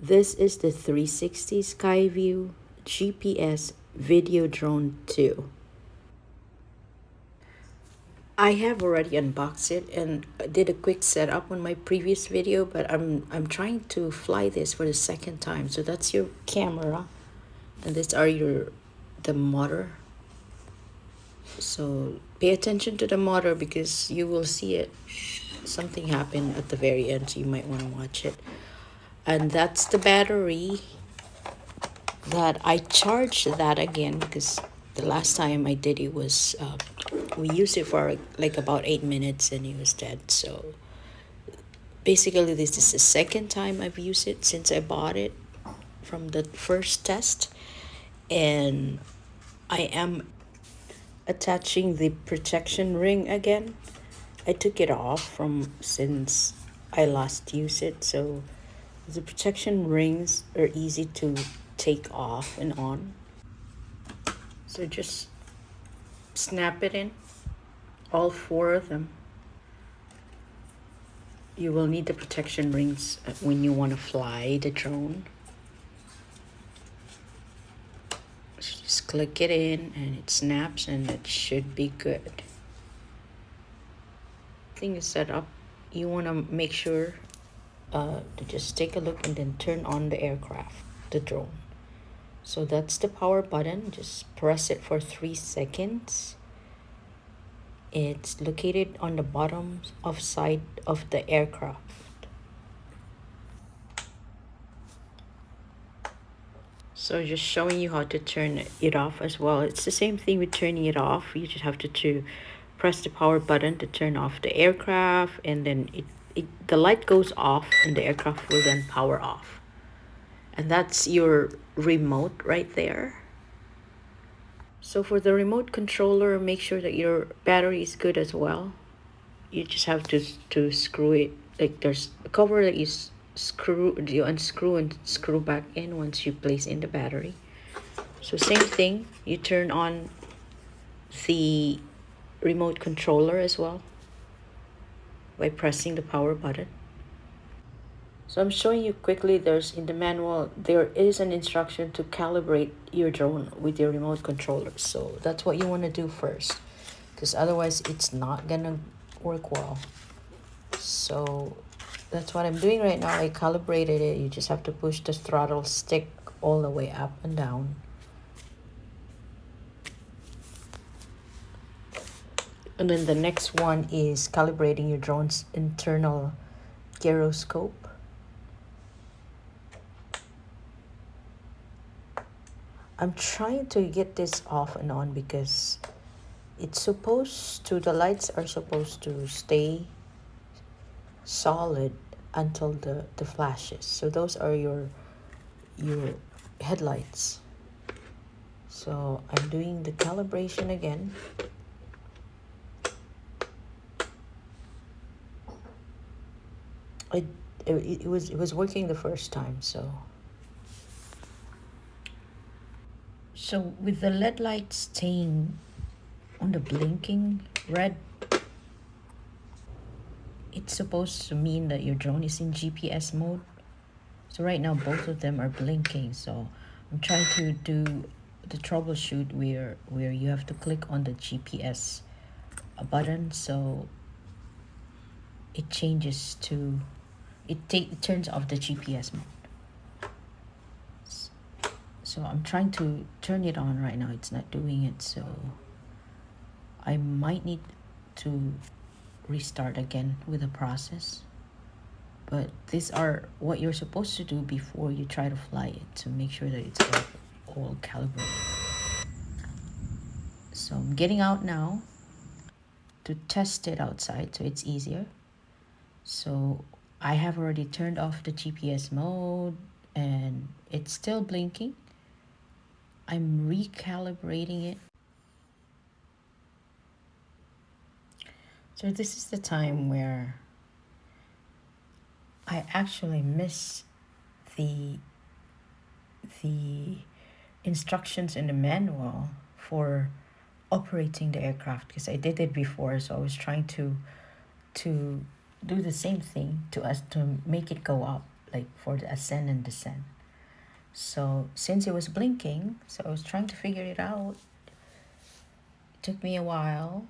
This is the 360 Skyview GPS Video Drone 2. I have already unboxed it and did a quick setup on my previous video, but I'm trying to fly this for the second time. So that's your camera, and these are the motor. So pay attention to the motor because you will see it. Something happened at the very end, so you might want to watch it. And that's the battery that I charged that again because the last time I did it was we used it for like about 8 minutes and it was dead. So basically this is the second time I've used it since I bought it from the first test, and I am attaching the protection ring again. I took it off from since I last used it, so the protection rings are easy to take off and on. So just snap it in, all four of them. You will need the protection rings when you want to fly the drone. So just click it in and it snaps and it should be good. Thing is set up. You want to make sure to just take a look and then turn on the aircraft, the drone. So that's the power button. Just press it for 3 seconds. It's located on the bottom of side of the aircraft. So just showing you how to turn it off as well. It's the same thing with turning it off. You just have to press the power button to turn off the aircraft, and then the light goes off and the aircraft will then power off. And that's your remote right there. So for the remote controller, make sure that your battery is good as well. You just have to screw it. Like there's a cover that you unscrew and screw back in once you place in the battery. So same thing, you turn on the remote controller as well by pressing the power button. So I'm showing you quickly, there's in the manual, there is an instruction to calibrate your drone with your remote controller. So that's what you want to do first, because otherwise it's not gonna work well. So that's what I'm doing right now. I calibrated it. You just have to push the throttle stick all the way up and down. And then the next one is calibrating your drone's internal gyroscope. I'm trying to get this off and on because the lights are supposed to stay solid until the flashes. So those are your headlights. So I'm doing the calibration again. It was working the first time. So with the LED light staying on the blinking red, it's supposed to mean that your drone is in GPS mode. So right now both of them are blinking. So I'm trying to do the troubleshoot where you have to click on the GPS button, so it changes to it turns off the GPS mode. So I'm trying to turn it on right now. It's not doing it, so I might need to restart again with the process. But these are what you're supposed to do before you try to fly it, to make sure that it's all calibrated. So I'm getting out now to test it outside so it's easier. So I have already turned off the GPS mode and it's still blinking. I'm recalibrating it. So this is the time where I actually miss the instructions in the manual for operating the aircraft, because I did it before. So I was trying to do the same thing to make it go up. like for the ascend and descent. So since it was blinking, so I was trying to figure it out. It took me a while,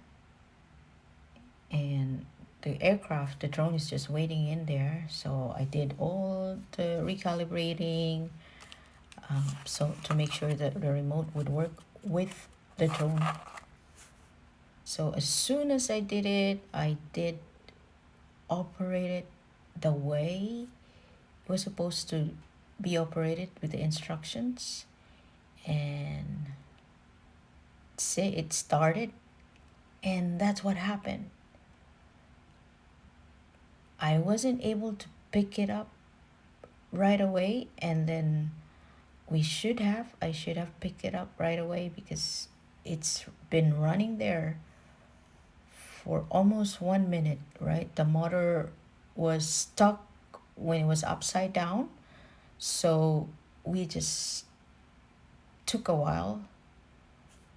and the drone is just waiting in there. So I did all the recalibrating, so to make sure that the remote would work with the drone. So as soon as I did it, I did operate it the way it was supposed to be operated with the instructions, and say it started, and that's what happened. I wasn't able to pick it up right away, and then I should have picked it up right away because it's been running there for almost 1 minute, right? The motor was stuck when it was upside down. So we just took a while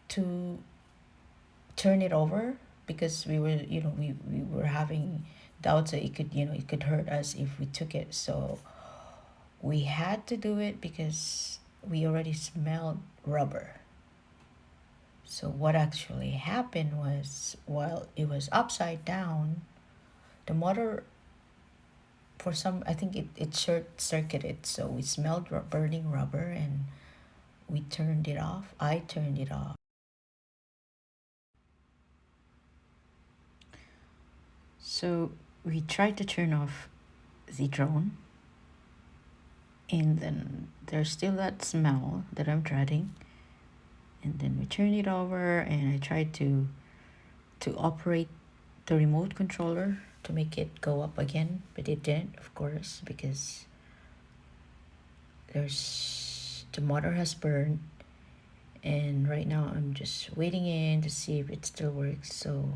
to turn it over because we were having doubts that it could hurt us if we took it. So we had to do it because we already smelled rubber. So what actually happened was, while it was upside down, the motor, for some, I think it short circuited, so we smelled burning rubber, and we turned it off. I turned it off. So we tried to turn off the drone, and then there's still that smell that I'm dreading. And then we turned it over, and I tried to operate the remote controller to make it go up again, but it didn't, of course, because the motor has burned, and right now I'm just waiting in to see if it still works. So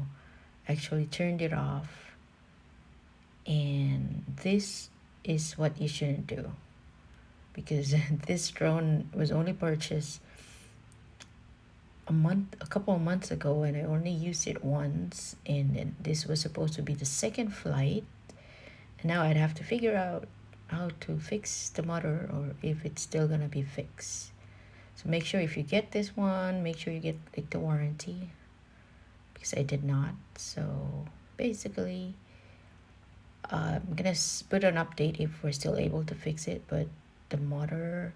I actually turned it off, and this is what you shouldn't do, because this drone was only purchased a couple of months ago, and I only used it once, and then this was supposed to be the second flight, and now I'd have to figure out how to fix the motor, or if it's still gonna be fixed. So make sure if you get this one, make sure you get like the warranty, because I did not. So basically, I'm gonna put an update if we're still able to fix it, but the motor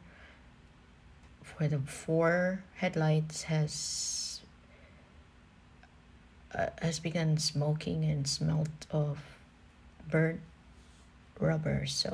for the 4 headlights has begun smoking and smelt of burnt rubber. So